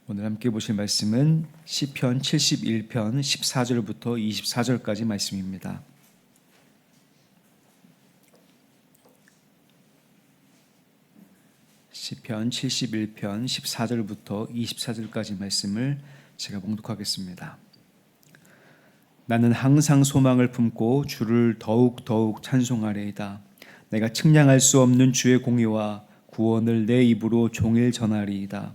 오늘 함께 보실 말씀은 시편 71편 14절부터 24절까지 말씀입니다. 시편 71편 14절부터 24절까지 말씀을 제가 봉독하겠습니다. 나는 항상 소망을 품고 주를 더욱 찬송하리이다. 내가 측량할 수 없는 주의 공의와 구원을 내 입으로 종일 전하리이다.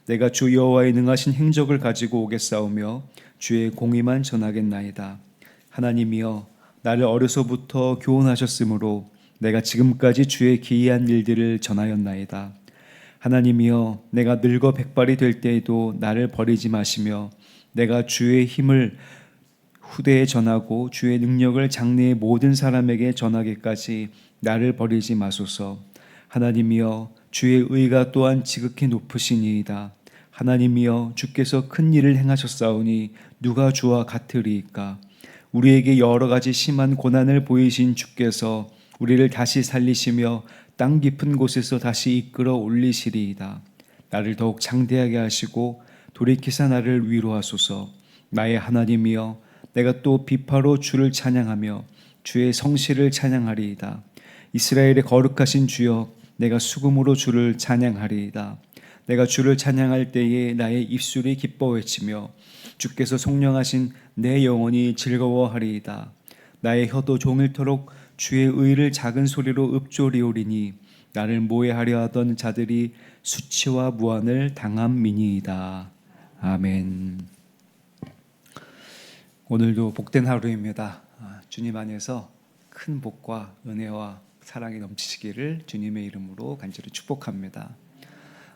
내가 주 여호와의 능하신 행적을 가지고 오겠사오며 주의 공의만 전하겠나이다. 하나님이여, 나를 어려서부터 교훈하셨으므로 내가 지금까지 주의 기이한 일들을 전하였나이다. 하나님이여, 내가 늙어 백발이 될 때에도 나를 버리지 마시며 내가 주의 힘을 후대에 전하고 주의 능력을 장래의 모든 사람에게 전하기까지 나를 버리지 마소서. 하나님이여, 주의 의가 또한 지극히 높으시니이다. 하나님이여, 주께서 큰 일을 행하셨사오니 누가 주와 같으리이까? 우리에게 여러 가지 심한 고난을 보이신 주께서 우리를 다시 살리시며 땅 깊은 곳에서 다시 이끌어 올리시리이다. 나를 더욱 장대하게 하시고 돌이키사 나를 위로하소서. 나의 하나님이여, 내가 또 비파로 주를 찬양하며 주의 성실을 찬양하리이다. 이스라엘의 거룩하신 주여, 내가 수금으로 주를 찬양하리이다. 내가 주를 찬양할 때에 나의 입술이 기뻐 외치며 주께서 송령하신 내 영혼이 즐거워하리이다. 나의 혀도 종일토록 주의 의를 작은 소리로 읊조리오리니 나를 모해하려 하던 자들이 수치와 무한을 당함이니이다. 아멘. 오늘도 복된 하루입니다. 주님 안에서 큰 복과 은혜와 사랑이 넘치시기를 주님의 이름으로 간절히 축복합니다.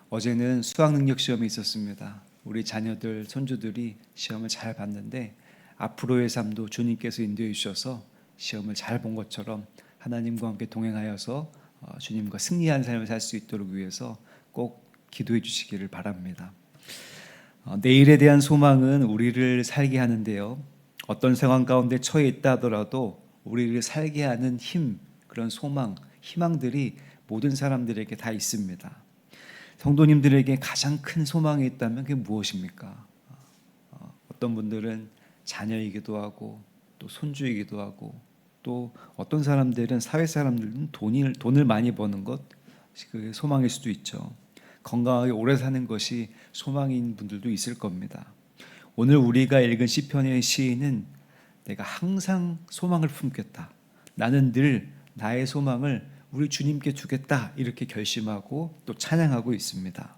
어제는 수학 능력 시험이 있었습니다. 우리 자녀들, 손주들이 시험을 잘 봤는데 앞으로의 삶도 주님께서 인도해 주셔서 시험을 잘 본 것처럼 하나님과 함께 동행하여서 주님과 승리한 삶을 살 수 있도록 위해서 꼭 기도해 주시기를 바랍니다. 내일에 대한 소망은 우리를 살게 하는데요. 어떤 상황 가운데 처해 있다 하더라도 우리를 살게 하는 힘, 그런 소망, 희망들이 모든 사람들에게 다 있습니다. 성도님들에게 가장 큰 소망이 있다면 그게 무엇입니까? 어떤 분들은 자녀이기도 하고 또 손주이기도 하고 또 어떤 사람들은 사회 사람들은 돈을 많이 버는 것, 그 소망일 수도 있죠. 건강하게 오래 사는 것이 소망인 분들도 있을 겁니다. 오늘 우리가 읽은 시편의 시인은 내가 항상 소망을 품겠다. 나는 늘 나의 소망을 우리 주님께 두겠다, 이렇게 결심하고 또 찬양하고 있습니다.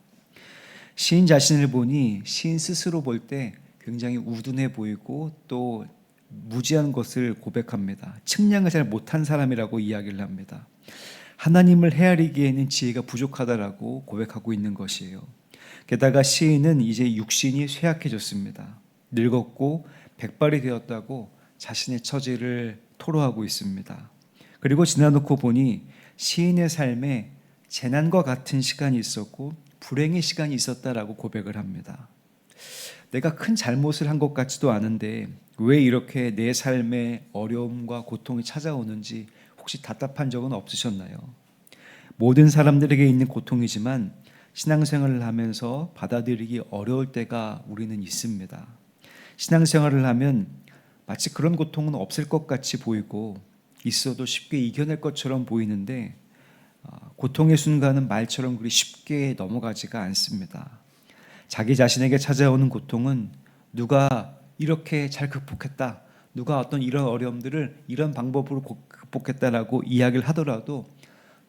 시인 자신을 보니 시인 스스로 볼 때 굉장히 우둔해 보이고 또 무지한 것을 고백합니다. 측량을 잘 못한 사람이라고 이야기를 합니다. 하나님을 헤아리기에는 지혜가 부족하다라고 고백하고 있는 것이에요. 게다가 시인은 이제 육신이 쇠약해졌습니다. 늙었고 백발이 되었다고 자신의 처지를 토로하고 있습니다. 그리고 지나놓고 보니 시인의 삶에 재난과 같은 시간이 있었고 불행의 시간이 있었다라고 고백을 합니다. 내가 큰 잘못을 한 것 같지도 않은데 왜 이렇게 내 삶에 어려움과 고통이 찾아오는지 혹시 답답한 적은 없으셨나요? 모든 사람들에게 있는 고통이지만 신앙생활을 하면서 받아들이기 어려울 때가 우리는 있습니다. 신앙생활을 하면 마치 그런 고통은 없을 것 같이 보이고 있어도 쉽게 이겨낼 것처럼 보이는데 고통의 순간은 말처럼 그리 쉽게 넘어가지가 않습니다. 자기 자신에게 찾아오는 고통은 누가 이렇게 잘 극복했다, 누가 어떤 이런 어려움들을 이런 방법으로 극복했다라고 이야기를 하더라도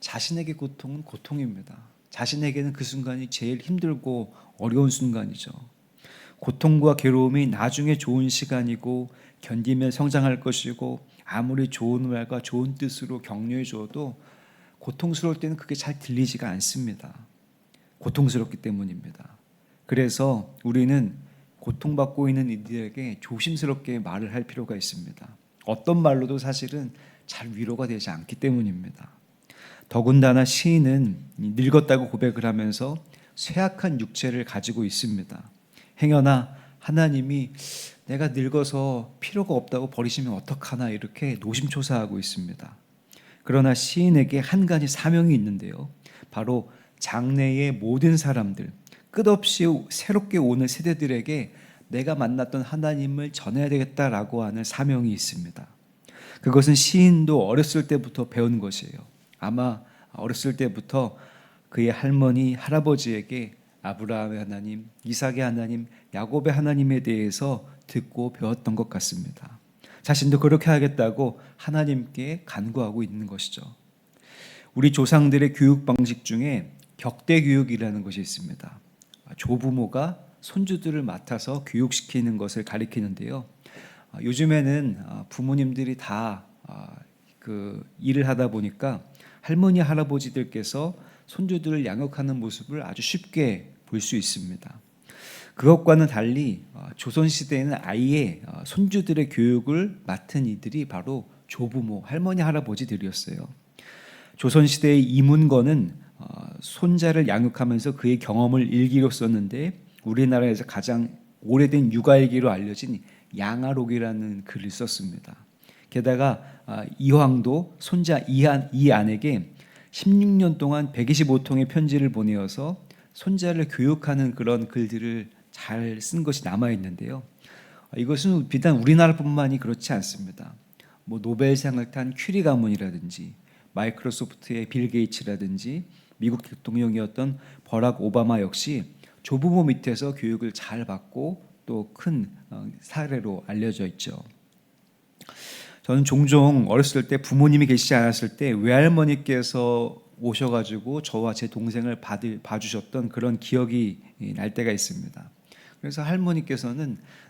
자신에게 고통은 고통입니다. 자신에게는 그 순간이 제일 힘들고 어려운 순간이죠. 고통과 괴로움이 나중에 좋은 시간이고 견디면 성장할 것이고 아무리 좋은 말과 좋은 뜻으로 격려해 줘도 고통스러울 때는 그게 잘 들리지가 않습니다. 고통스럽기 때문입니다. 그래서 우리는 고통받고 있는 이들에게 조심스럽게 말을 할 필요가 있습니다. 어떤 말로도 사실은 잘 위로가 되지 않기 때문입니다. 더군다나 시인은 늙었다고 고백을 하면서 쇠약한 육체를 가지고 있습니다. 행여나 하나님이 내가 늙어서 필요가 없다고 버리시면 어떡하나, 이렇게 노심초사하고 있습니다. 그러나 시인에게 한 가지 사명이 있는데요. 바로 장래의 모든 사람들, 끝없이 새롭게 오는 세대들에게 내가 만났던 하나님을 전해야 되겠다라고 하는 사명이 있습니다. 그것은 시인도 어렸을 때부터 배운 것이에요. 아마 어렸을 때부터 그의 할머니, 할아버지에게 아브라함의 하나님, 이삭의 하나님, 야곱의 하나님에 대해서 듣고 배웠던 것 같습니다. 자신도 그렇게 하겠다고 하나님께 간구하고 있는 것이죠. 우리 조상들의 교육 방식 중에 격대 교육이라는 것이 있습니다. 조부모가 손주들을 맡아서 교육시키는 것을 가리키는데요. 요즘에는 부모님들이 다 그 일을 하다 보니까 할머니, 할아버지들께서 손주들을 양육하는 모습을 아주 쉽게 볼 수 있습니다. 그것과는 달리 조선시대에는 아예 손주들의 교육을 맡은 이들이 바로 조부모, 할머니, 할아버지들이었어요. 조선시대의 이문건은 손자를 양육하면서 그의 경험을 일기로 썼는데 우리나라에서 가장 오래된 육아일기로 알려진 양아록이라는 글을 썼습니다. 게다가 이황도 손자 이안에게 16년 동안 125통의 편지를 보내어서 손자를 교육하는 그런 글들을 잘 쓴 것이 남아 있는데요. 이것은 비단 우리나라뿐만이 그렇지 않습니다. 노벨상을 탄 큐리 가문이라든지 마이크로소프트의 빌 게이츠라든지 미국 대통령이었던 버락 오바마 역시 조부모 밑에서 교육을 잘 받고 또 큰 사례로 알려져 있죠. 저는 종종 어렸을 때 부모님이 계시지 않았을 때 외할머니께서 오셔가지고 저와 제 동생을 봐주셨던 그런 기억이 날 때가 있습니다. 그래서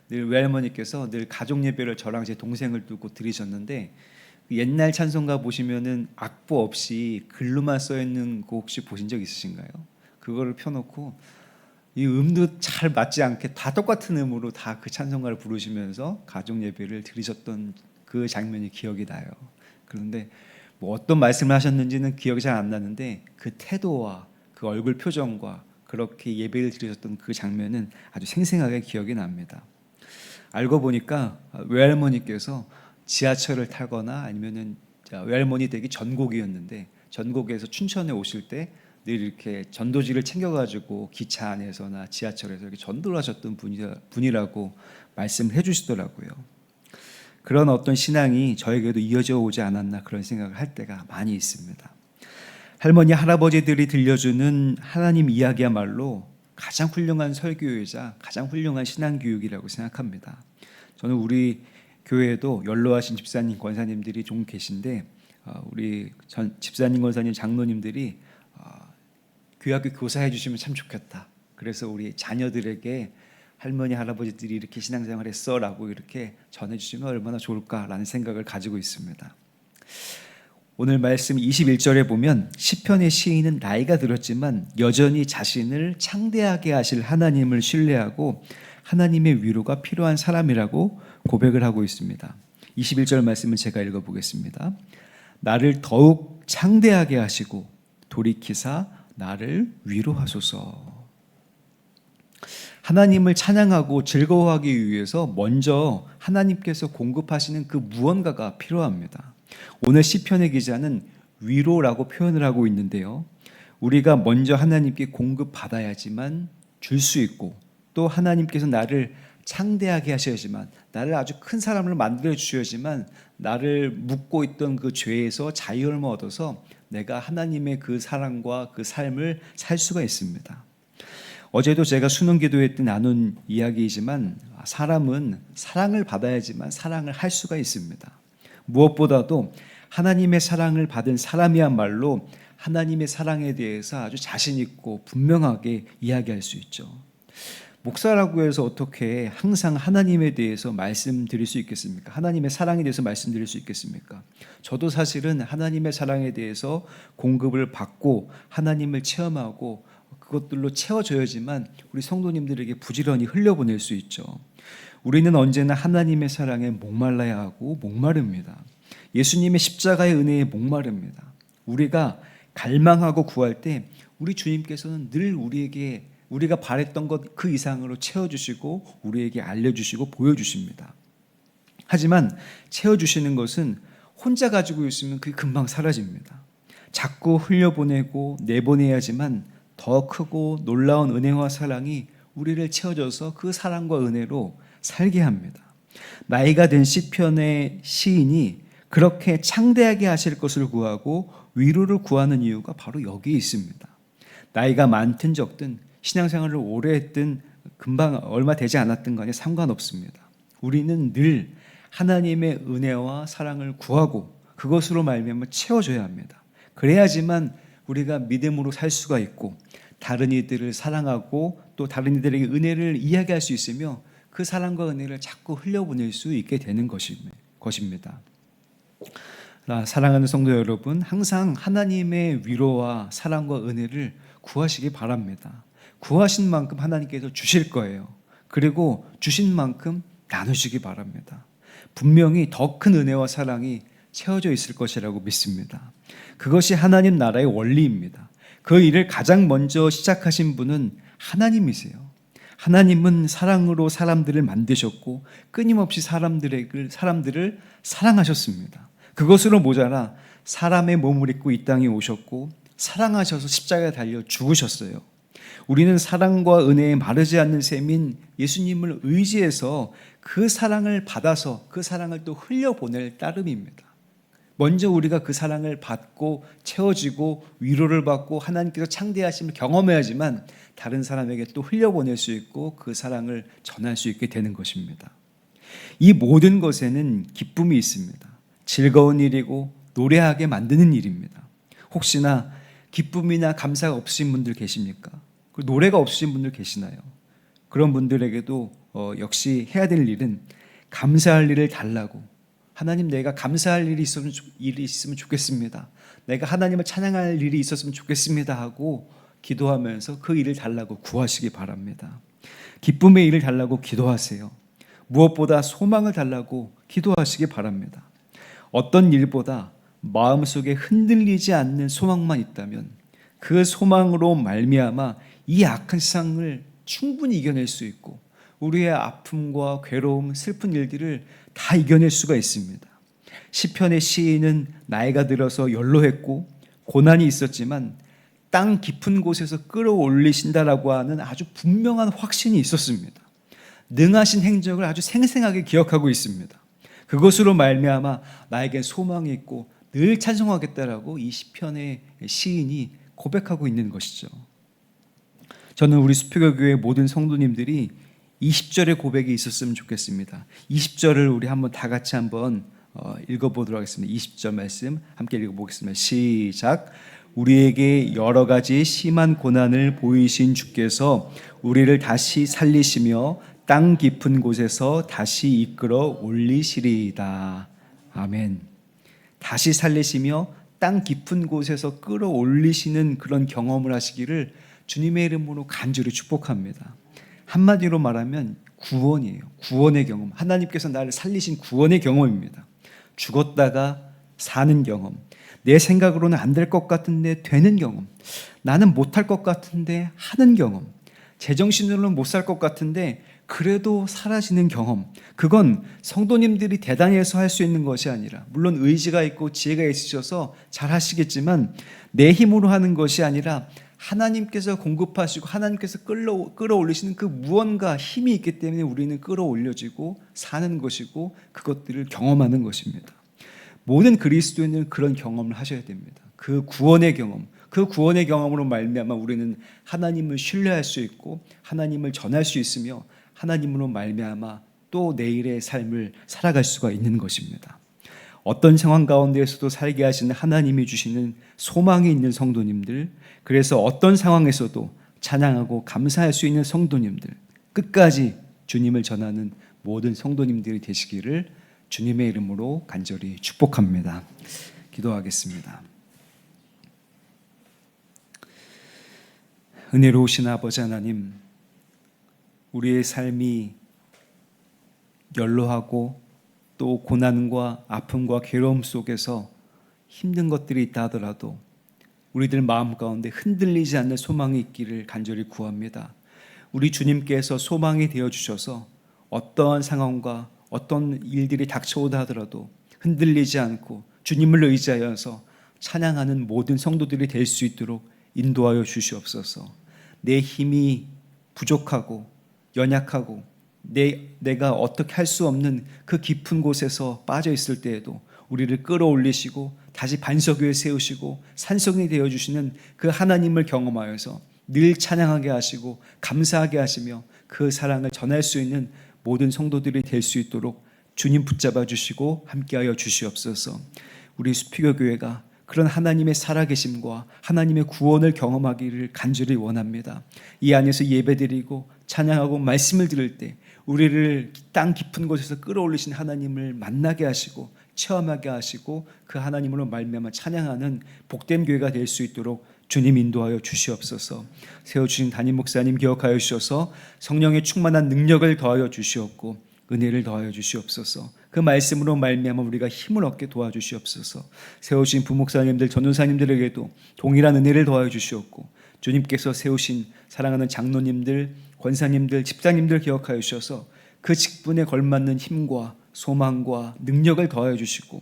외할머니께서 늘 가족 예배를 저랑 제 동생을 두고 드리셨는데 옛날 찬송가 보시면은 악보 없이 글로만 써 있는 거 혹시 보신 적 있으신가요? 그거를 펴놓고 이 음도 잘 맞지 않게 다 똑같은 음으로 다 그 찬송가를 부르시면서 가족 예배를 드리셨던 그 장면이 기억이 나요. 그런데 어떤 말씀을 하셨는지는 기억이 잘 안 나는데 그 태도와 그 얼굴 표정과 그렇게 예배를 드리셨던 그 장면은 아주 생생하게 기억이 납니다. 알고 보니까 외할머니께서 지하철을 타거나 아니면은 외할머니 댁이 전곡이었는데 전곡에서 춘천에 오실 때 늘 이렇게 전도지를 챙겨가지고 기차 안에서나 지하철에서 이렇게 전도를 하셨던 분이라고 말씀을 해주시더라고요. 그런 어떤 신앙이 저에게도 이어져 오지 않았나 그런 생각을 할 때가 많이 있습니다. 할머니, 할아버지들이 들려주는 하나님 이야기야말로 가장 훌륭한 설교이자 가장 훌륭한 신앙교육이라고 생각합니다. 저는 우리 교회에도 연로하신 집사님, 권사님들이 좀 계신데 우리 전 집사님, 권사님, 장로님들이 교학교 교사해 주시면 참 좋겠다. 그래서 우리 자녀들에게 할머니, 할아버지들이 이렇게 신앙생활 했어라고 이렇게 전해주시면 얼마나 좋을까라는 생각을 가지고 있습니다. 오늘 말씀 21절에 보면 시편의 시인은 나이가 들었지만 여전히 자신을 창대하게 하실 하나님을 신뢰하고 하나님의 위로가 필요한 사람이라고 고백을 하고 있습니다. 21절 말씀을 제가 읽어보겠습니다. 나를 더욱 창대하게 하시고 돌이키사 나를 위로하소서. 하나님을 찬양하고 즐거워하기 위해서 먼저 하나님께서 공급하시는 그 무언가가 필요합니다. 오늘 시편의 기자는 위로라고 표현을 하고 있는데요. 우리가 먼저 하나님께 공급받아야지만 줄 수 있고 또 하나님께서 나를 창대하게 하셔야지만 나를 아주 큰 사람을 만들어 주셔야지만 나를 묶고 있던 그 죄에서 자유를 얻어서 내가 하나님의 그 사랑과 그 삶을 살 수가 있습니다. 어제도 제가 수능 기도회 때 나눈 이야기이지만 사람은 사랑을 받아야지만 사랑을 할 수가 있습니다. 무엇보다도 하나님의 사랑을 받은 사람이야말로 하나님의 사랑에 대해서 아주 자신 있고 분명하게 이야기할 수 있죠. 목사라고 해서 어떻게 항상 하나님에 대해서 말씀드릴 수 있겠습니까? 하나님의 사랑에 대해서 말씀드릴 수 있겠습니까? 저도 사실은 하나님의 사랑에 대해서 공급을 받고 하나님을 체험하고 그것들로 채워져야지만 우리 성도님들에게 부지런히 흘려보낼 수 있죠. 우리는 언제나 하나님의 사랑에 목말라야 하고 목마릅니다. 예수님의 십자가의 은혜에 목마릅니다. 우리가 갈망하고 구할 때 우리 주님께서는 늘 우리가 바랬던 것 그 이상으로 채워주시고 우리에게 알려주시고 보여주십니다. 하지만 채워주시는 것은 혼자 가지고 있으면 그게 금방 사라집니다. 자꾸 흘려보내고 내보내야지만 더 크고 놀라운 은혜와 사랑이 우리를 채워줘서 그 사랑과 은혜로 살게 합니다. 나이가 든 시편의 시인이 그렇게 창대하게 하실 것을 구하고 위로를 구하는 이유가 바로 여기에 있습니다. 나이가 많든 적든 신앙생활을 오래 했든 금방 얼마 되지 않았든 간에 상관없습니다. 우리는 늘 하나님의 은혜와 사랑을 구하고 그것으로 말미암아 채워줘야 합니다. 그래야지만 우리가 믿음으로 살 수가 있고 다른 이들을 사랑하고 또 다른 이들에게 은혜를 이야기할 수 있으며 그 사랑과 은혜를 자꾸 흘려보낼 수 있게 되는 것입니다. 사랑하는 성도 여러분, 항상 하나님의 위로와 사랑과 은혜를 구하시기 바랍니다. 구하신 만큼 하나님께서 주실 거예요. 그리고 주신 만큼 나누시기 바랍니다. 분명히 더 큰 은혜와 사랑이 채워져 있을 것이라고 믿습니다. 그것이 하나님 나라의 원리입니다. 그 일을 가장 먼저 시작하신 분은 하나님이세요. 하나님은 사랑으로 사람들을 만드셨고 끊임없이 사람들을 사랑하셨습니다. 그것으로 모자라 사람의 몸을 입고 이 땅에 오셨고 사랑하셔서 십자가에 달려 죽으셨어요. 우리는 사랑과 은혜에 마르지 않는 셈인 예수님을 의지해서 그 사랑을 받아서 그 사랑을 또 흘려보낼 따름입니다. 먼저 우리가 그 사랑을 받고 채워지고 위로를 받고 하나님께서 창대하심을 경험해야지만 다른 사람에게 또 흘려보낼 수 있고 그 사랑을 전할 수 있게 되는 것입니다. 이 모든 것에는 기쁨이 있습니다. 즐거운 일이고 노래하게 만드는 일입니다. 혹시나 기쁨이나 감사가 없으신 분들 계십니까? 노래가 없으신 분들 계시나요? 그런 분들에게도 역시 해야 될 일은 감사할 일을 달라고, 하나님 내가 감사할 일이 있으면 좋겠습니다. 내가 하나님을 찬양할 일이 있었으면 좋겠습니다 하고 기도하면서 그 일을 달라고 구하시기 바랍니다. 기쁨의 일을 달라고 기도하세요. 무엇보다 소망을 달라고 기도하시기 바랍니다. 어떤 일보다 마음속에 흔들리지 않는 소망만 있다면 그 소망으로 말미암아 이 악한 세상을 충분히 이겨낼 수 있고 우리의 아픔과 괴로움, 슬픈 일들을 다 이겨낼 수가 있습니다. 시편의 시인은 나이가 들어서 연로했고 고난이 있었지만 땅 깊은 곳에서 끌어올리신다라고 하는 아주 분명한 확신이 있었습니다. 능하신 행적을 아주 생생하게 기억하고 있습니다. 그것으로 말미암아 나에겐 소망이 있고 늘 찬송하겠다라고 이 시편의 시인이 고백하고 있는 것이죠. 저는 우리 수표교교의 모든 성도님들이 20절의 고백이 있었으면 좋겠습니다. 20절을 우리 한번 다 같이 한번 읽어보도록 하겠습니다. 20절 말씀 함께 읽어보겠습니다. 시작. 우리에게 여러 가지 심한 고난을 보이신 주께서 우리를 다시 살리시며 땅 깊은 곳에서 다시 이끌어 올리시리이다. 아멘. 다시 살리시며 땅 깊은 곳에서 끌어올리시는 그런 경험을 하시기를 주님의 이름으로 간절히 축복합니다. 한마디로 말하면 구원이에요. 구원의 경험. 하나님께서 나를 살리신 구원의 경험입니다. 죽었다가 사는 경험. 내 생각으로는 안 될 것 같은데 되는 경험. 나는 못할 것 같은데 하는 경험. 제정신으로는 못 살 것 같은데 그래도 사라지는 경험. 그건 성도님들이 대단해서 할 수 있는 것이 아니라, 물론 의지가 있고 지혜가 있으셔서 잘 하시겠지만 내 힘으로 하는 것이 아니라 하나님께서 공급하시고 하나님께서 끌어올리시는 그 무언가 힘이 있기 때문에 우리는 끌어올려지고 사는 것이고 그것들을 경험하는 것입니다. 모든 그리스도인은 그런 경험을 하셔야 됩니다. 그 구원의 경험, 그 구원의 경험으로 말미암아 우리는 하나님을 신뢰할 수 있고 하나님을 전할 수 있으며 하나님으로 말미암아 또 내일의 삶을 살아갈 수가 있는 것입니다. 어떤 상황 가운데에서도 살게 하시는 하나님이 주시는 소망이 있는 성도님들, 그래서 어떤 상황에서도 찬양하고 감사할 수 있는 성도님들, 끝까지 주님을 전하는 모든 성도님들이 되시기를 주님의 이름으로 간절히 축복합니다. 기도하겠습니다. 은혜로우신 아버지 하나님, 우리의 삶이 연로하고 또 고난과 아픔과 괴로움 속에서 힘든 것들이 있다 하더라도 우리들 마음 가운데 흔들리지 않는 소망이 있기를 간절히 구합니다. 우리 주님께서 소망이 되어주셔서 어떠한 상황과 어떤 일들이 닥쳐오다 하더라도 흔들리지 않고 주님을 의지하여서 찬양하는 모든 성도들이 될 수 있도록 인도하여 주시옵소서. 내 힘이 부족하고 연약하고 내가 어떻게 할 수 없는 그 깊은 곳에서 빠져 있을 때에도 우리를 끌어올리시고 다시 반석 위에 세우시고 산성이 되어주시는 그 하나님을 경험하여서 늘 찬양하게 하시고 감사하게 하시며 그 사랑을 전할 수 있는 모든 성도들이 될 수 있도록 주님 붙잡아 주시고 함께하여 주시옵소서. 우리 수피교 교회가 그런 하나님의 살아계심과 하나님의 구원을 경험하기를 간절히 원합니다. 이 안에서 예배드리고 찬양하고 말씀을 들을 때 우리를 땅 깊은 곳에서 끌어올리신 하나님을 만나게 하시고 체험하게 하시고 그 하나님으로 말미암아 찬양하는 복된 교회가 될 수 있도록 주님 인도하여 주시옵소서. 세워주신 담임 목사님 기억하여 주셔서 성령의 충만한 능력을 더하여 주시옵고 은혜를 더하여 주시옵소서. 그 말씀으로 말미암아 우리가 힘을 얻게 도와주시옵소서. 세우신 부목사님들 전도사님들에게도 동일한 은혜를 더하여 주시옵고 주님께서 세우신 사랑하는 장로님들 권사님들 집사님들 기억하여 주셔서 그 직분에 걸맞는 힘과 소망과 능력을 더하여 주시고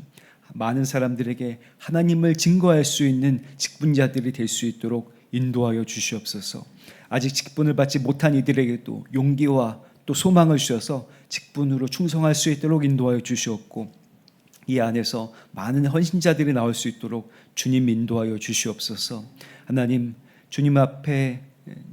많은 사람들에게 하나님을 증거할 수 있는 직분자들이 될 수 있도록 인도하여 주시옵소서. 아직 직분을 받지 못한 이들에게도 용기와 또 소망을 주셔서 직분으로 충성할 수 있도록 인도하여 주시옵고 이 안에서 많은 헌신자들이 나올 수 있도록 주님 인도하여 주시옵소서. 하나님, 주님 앞에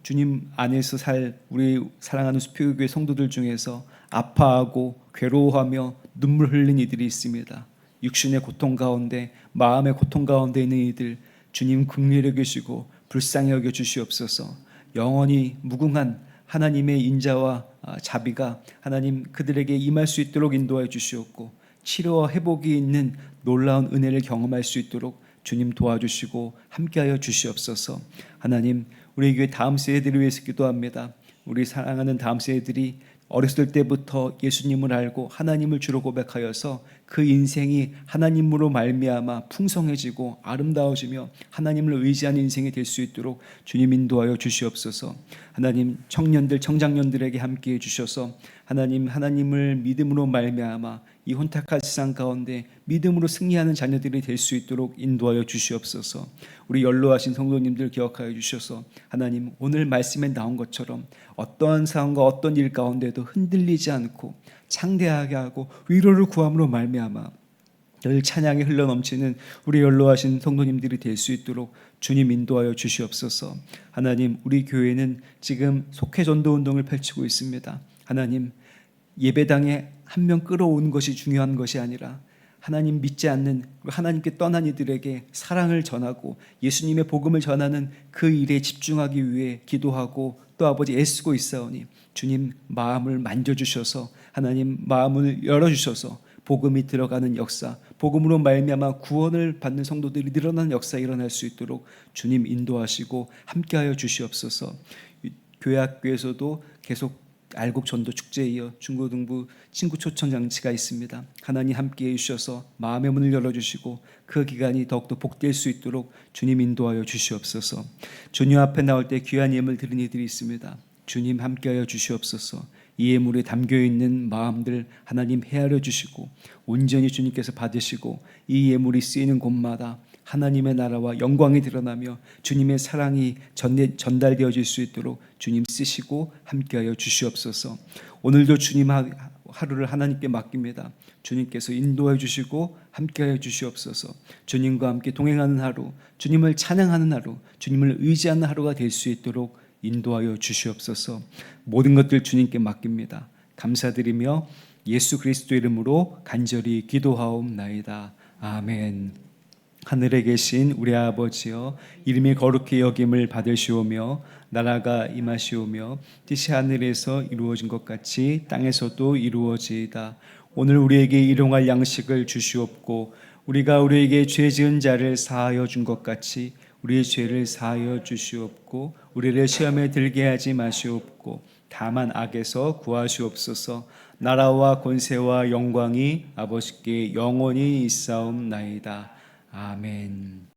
주님 안에서 살 우리 사랑하는 수표교회 성도들 중에서 아파하고 괴로워하며 눈물 흘린 이들이 있습니다. 육신의 고통 가운데 마음의 고통 가운데 있는 이들 주님 긍휼히 여기시고 불쌍히 여겨 주시옵소서. 영원히 무궁한 하나님의 인자와 자비가 하나님 그들에게 임할 수 있도록 인도하여 주시옵고 치료와 회복이 있는 놀라운 은혜를 경험할 수 있도록 주님 도와주시고 함께하여 주시옵소서. 하나님, 우리 교회 다음 세대들을 위해서 기도합니다. 우리 사랑하는 다음 세대들이 어렸을 때부터 예수님을 알고 하나님을 주로 고백하여서 그 인생이 하나님으로 말미암아 풍성해지고 아름다워지며 하나님을 의지하는 인생이 될 수 있도록 주님 인도하여 주시옵소서. 하나님, 청년들 청장년들에게 함께해 주셔서 하나님을 믿음으로 말미암아 이 혼탁한 세상 가운데 믿음으로 승리하는 자녀들이 될 수 있도록 인도하여 주시옵소서. 우리 연로하신 성도님들 기억하여 주셔서 하나님 오늘 말씀에 나온 것처럼 어떠한 상황과 어떤 일 가운데도 흔들리지 않고 창대하게 하고 위로를 구함으로 말미암아 늘 찬양이 흘러넘치는 우리 연로하신 성도님들이 될 수 있도록 주님 인도하여 주시옵소서. 하나님, 우리 교회는 지금 속회 전도 운동을 펼치고 있습니다. 하나님, 예배당에 한 명 끌어오는 것이 중요한 것이 아니라 하나님 믿지 않는 하나님께 떠난 이들에게 사랑을 전하고 예수님의 복음을 전하는 그 일에 집중하기 위해 기도하고 또 아버지 애쓰고 있사오니 주님 마음을 만져주셔서 하나님 마음을 열어주셔서 복음이 들어가는 역사, 복음으로 말미암아 구원을 받는 성도들이 늘어나는 역사 일어날 수 있도록 주님 인도하시고 함께하여 주시옵소서. 교회 학교에서도 계속 알곡 전도 축제에 이어 중고등부 친구 초청 장치가 있습니다. 하나님 함께해 주셔서 마음의 문을 열어주시고 그 기간이 더욱더 복될 수 있도록 주님 인도하여 주시옵소서. 주님 앞에 나올 때 귀한 예물 드린 이들이 있습니다. 주님 함께하여 주시옵소서. 이 예물에 담겨있는 마음들 하나님 헤아려 주시고 온전히 주님께서 받으시고 이 예물이 쓰이는 곳마다 하나님의 나라와 영광이 드러나며 주님의 사랑이 전달되어질 수 있도록 주님 쓰시고 함께하여 주시옵소서. 오늘도 주님 하루를 하나님께 맡깁니다. 주님께서 인도해 주시고 함께하여 주시옵소서. 주님과 함께 동행하는 하루, 주님을 찬양하는 하루, 주님을 의지하는 하루가 될 수 있도록 인도하여 주시옵소서. 모든 것들 주님께 맡깁니다. 감사드리며 예수 그리스도 이름으로 간절히 기도하옵나이다. 아멘. 하늘에 계신 우리 아버지여, 이름이 거룩히 여김을 받으시오며 나라가 임하시오며 뜻이 하늘에서 이루어진 것 같이 땅에서도 이루어지이다. 오늘 우리에게 일용할 양식을 주시옵고 우리가 우리에게 죄 지은 자를 사하여 준 것 같이 우리의 죄를 사하여 주시옵고 우리를 시험에 들게 하지 마시옵고 다만 악에서 구하시옵소서. 나라와 권세와 영광이 아버지께 영원히 있사옵나이다. 아멘.